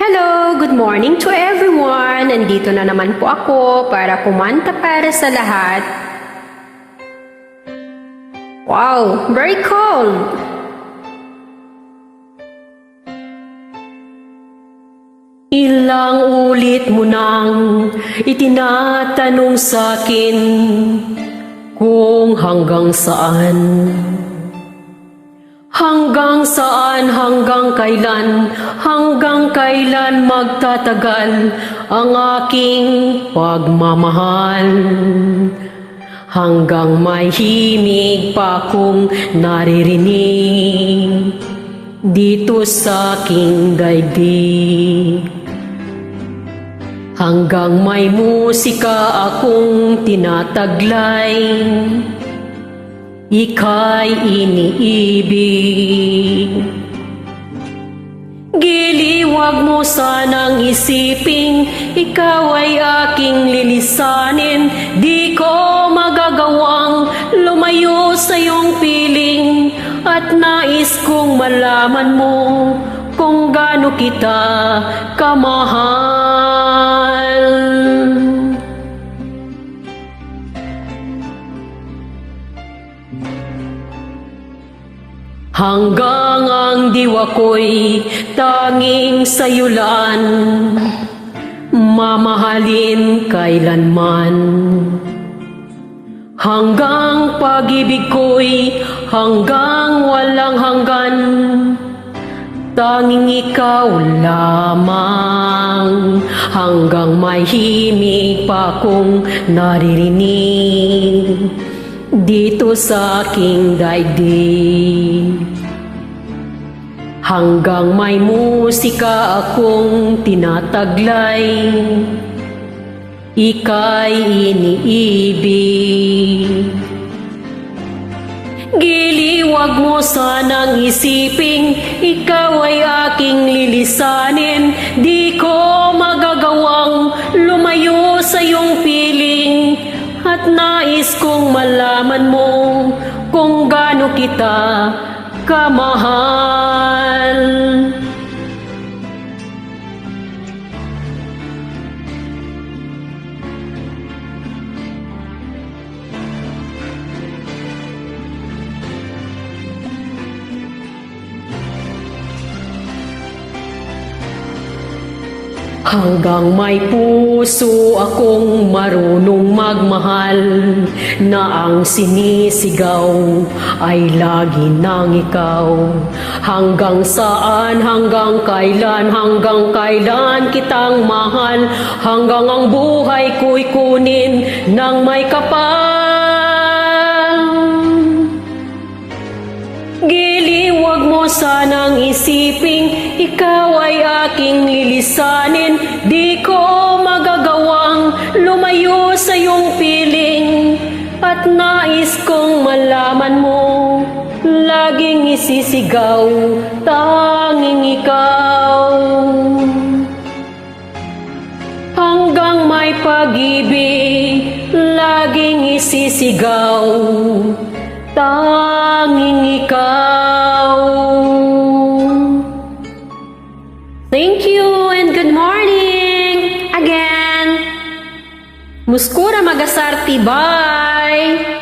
Hello! Good morning to everyone! Nandito na naman po ako para kumanta para sa lahat. Wow! Very cold! Ilang ulit mo nang itinatanong sa'kin kung hanggang saan. Hanggang saan, hanggang kailan magtatagal ang aking pagmamahal. Hanggang may himig pa kong naririnig dito sa aking daigdig. Hanggang may musika akong tinataglay, ika'y iniibig. Giliwag mo sanang isiping ikaw ay aking lilisanin. Di ko magagawang lumayo sa iyong piling, at nais kong malaman mo kung gaano kita kamahal. Hanggang ang diwa ko'y tanging sayulan, mamahalin kailanman. Hanggang pag-ibig ko'y hanggang walang hanggan, tanging ikaw lamang. Hanggang may himig pa kong naririnig dito sa aking daigdig. Hanggang may musika akong tinataglay, ika'y iniibig. Giliwag mo sanang isiping ikaw ay aking lilisanin. Di ko magagawang lumayo sa iyong piling, at nais kong malaman mo kung gaano kita kamahal. Hanggang may puso akong marunong magmahal, na ang sinisigaw ay lagi nang ikaw. Hanggang saan, hanggang kailan kitang mahal. Hanggang ang buhay ko'y kunin ng may kapal. Giliwag mo sanang isiping ikaw ay aking lilisanin. Di ko magagawang lumayo sa iyong piling, at nais kong malaman mo, laging isisigaw, tanging ikaw. Hanggang may pag-ibig, laging isisigaw, tanging ikaw. Thank you and good morning again. Muskura magasarti, bye!